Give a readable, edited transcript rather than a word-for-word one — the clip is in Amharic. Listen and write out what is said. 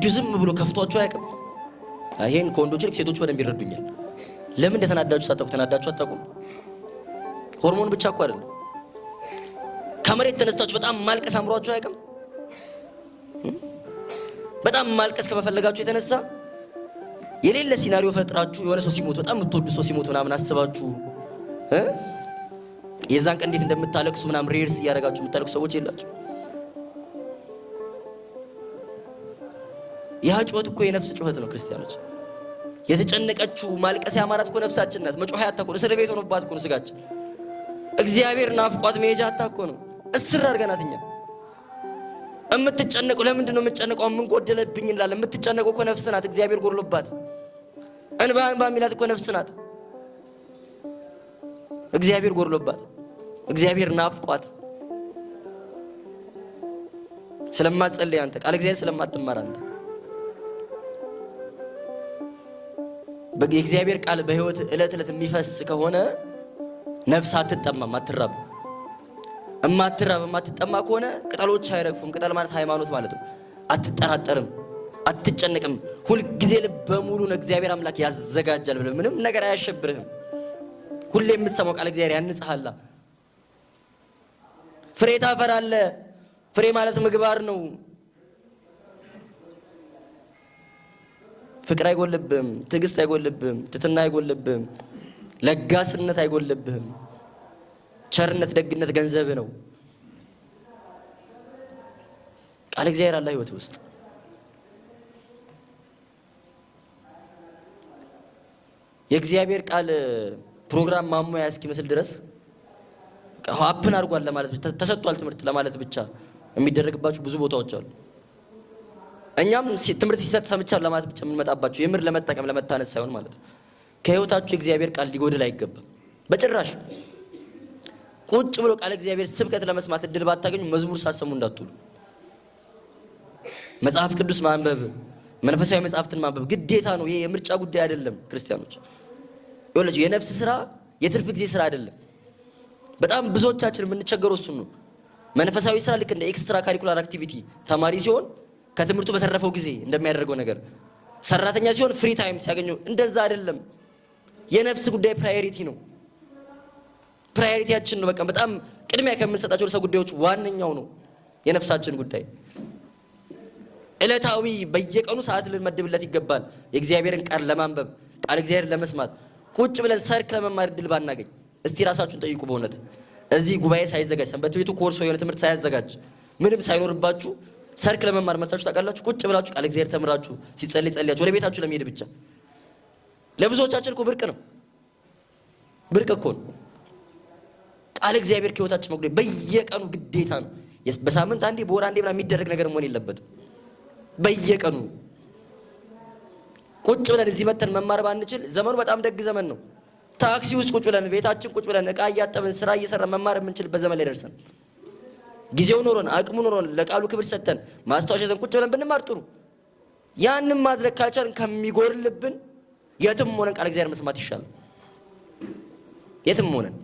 ዝም ብሎ ከፍቷቸው አያውቅም። ይሄን ከወንዶች ልክ ሴቶች በደንብ ይረዱኛል። ለምን እንደተናዳችሁ ሳታውቁ ተናዳችሁ አታውቁም? ሆርሞን ብቻ እኮ አይደለም። ከመሬት ተነስታችሁ በጣም ማልቀስ አምሯችሁ አያውቅም? በጣም ማልቀስ ከመፈለጋችሁ የተነሳ የሌለ ሲናሪዮ ፈጥራችሁ የሆነ ሰው ሲሞት በጣም የምትወዱ ሰው ሲሞት ምናምን አስባችሁ የዛን ቀን እንዴት እንደምታለቅሱ ምናምን ሬርስ እያደረጋችሁ የምታለቅሱ ሰዎች የላችሁ? ያ ጩኸት እኮ የነፍስ ጩኸት ነው ክርስቲያኖች። የተጨነቀችው ማልቀስ ያማራት እኮ ነፍሳችን ናት። መጮህ ያታኮ እስር ቤት ሆኖባት እኮ ነው ስጋችን። እግዚአብሔር ናፍቋት መሄጃ አታኮ ነው። እስር አድርገናት እኛ እምትጨነቀው ለምንድን ነው የምትጨነቀው? ምን ጎደለብኝ እንላለን። የምትጨነቀው እኮ ነፍስ ናት። እግዚአብሔር ጎድሎባት እንባ የሚላት እኮ ነፍስ ናት። እግዚአብሔር ጎድሎባት፣ እግዚአብሔር ናፍቋት ስለማትጸልይ አንተ ቃል እግዚአብሔር ስለማትማር አንተ የእግዚአብሔር ቃል በህይወት እለት እለት የሚፈስ ከሆነ ነፍስ አትጠማም፣ አትራብ። እማትራብ እማትጠማ ከሆነ ቅጠሎች አይረግፉም። ቅጠል ማለት ሃይማኖት ማለት ነው። አትጠራጠርም፣ አትጨነቅም። ሁል ጊዜ ልበ ሙሉ ነው እግዚአብሔር አምላክ ያዘጋጃል ብለህ ምንም ነገር አያሸብርህም። ሁሌ የምትሰማው ቃል እግዚአብሔር ያንጽሃላ። ፍሬ ታፈራለህ። ፍሬ ማለት ምግባር ነው። ፍቅር አይጎልብህም፣ ትዕግስት አይጎልብህም፣ ትትና አይጎልብህም፣ ለጋስነት አይጎልብህም። ቸርነት፣ ደግነት ገንዘብ ነው። ቃል እግዚአብሔር አለ ህይወት ውስጥ። የእግዚአብሔር ቃል ፕሮግራም ማሟያ እስኪመስል ድረስ ሀፕን አድርጓል ለማለት ብቻ ተሰጥቷል ትምህርት ለማለት ብቻ የሚደረግባቸው ብዙ ቦታዎች አሉ። እኛም ትምህርት ሲሰጥ ሰምቻለሁ ለማለት ብቻ የምንመጣባቸው የምር ለመጠቀም ለመታነስ ሳይሆን ማለት ነው። ከህይወታችሁ የእግዚአብሔር ቃል ሊጎድል አይገባም በጭራሽ። ቁጭ ብሎ ቃል እግዚአብሔር ስብከት ለመስማት እድል ባታገኙ መዝሙር ሳሰሙ እንዳትሉ። መጽሐፍ ቅዱስ ማንበብ፣ መንፈሳዊ መጽሐፍትን ማንበብ ግዴታ ነው። ይሄ የምርጫ ጉዳይ አይደለም ክርስቲያኖች። ይኸውላችሁ የነፍስ ስራ የትርፍ ጊዜ ስራ አይደለም። በጣም ብዙዎቻችን የምንቸገረው እሱን ነው። መንፈሳዊ ስራ ልክ እንደ ኤክስትራ ካሪኩላር አክቲቪቲ ተማሪ ሲሆን ከትምህርቱ በተረፈው ጊዜ እንደሚያደርገው ነገር፣ ሰራተኛ ሲሆን ፍሪ ታይም ሲያገኘው፣ እንደዛ አይደለም። የነፍስ ጉዳይ ፕራዮሪቲ ነው። ፕራዮሪቲያችን ነው። በቃ በጣም ቅድሚያ ከምንሰጣቸው ርዕሰ ጉዳዮች ዋነኛው ነው የነፍሳችን ጉዳይ። ዕለታዊ በየቀኑ ሰዓት ልንመድብለት ይገባል። የእግዚአብሔርን ቃል ለማንበብ ቃል እግዚአብሔርን ለመስማት ቁጭ ብለን ሰርክ ለመማር እድል ባናገኝ እስቲ ራሳችሁን ጠይቁ። በእውነት እዚህ ጉባኤ ሳይዘጋጅ ሰንበት ቤቱ ኮርስ የሆነ ትምህርት ሳያዘጋጅ ምንም ሳይኖርባችሁ ሰርክ ለመማር መርታችሁ ታውቃላችሁ? ቁጭ ብላችሁ ቃል እግዚአብሔር ተምራችሁ ሲጸልይ ጸልያችሁ ወደ ቤታችሁ ለመሄድ ብቻ። ለብዙዎቻችን እኮ ብርቅ ነው፣ ብርቅ እኮ ነው። ቃል እግዚአብሔር ከህይወታችን መጉደል በየቀኑ ግዴታ ነው። በሳምንት አንዴ በወር አንዴ ብላ የሚደረግ ነገር መሆን የለበትም። በየቀኑ ቁጭ ብለን እዚህ መተን መማር ባንችል ዘመኑ በጣም ደግ ዘመን ነው። ታክሲ ውስጥ ቁጭ ብለን ቤታችን ቁጭ ብለን እቃ እያጠብን ስራ እየሰራን መማር የምንችልበት ዘመን ላይ ደርሰን ጊዜው ኖሮን አቅሙ ኖሮን ለቃሉ ክብር ሰጥተን ማስታወሻ ይዘን ቁጭ ብለን ብንማር ጥሩ። ያንን ማድረግ ካልቻልን ከሚጎርልብን የትም ሆነን ቃል እግዚአብሔር መስማት ይሻላል። የትም ሆነን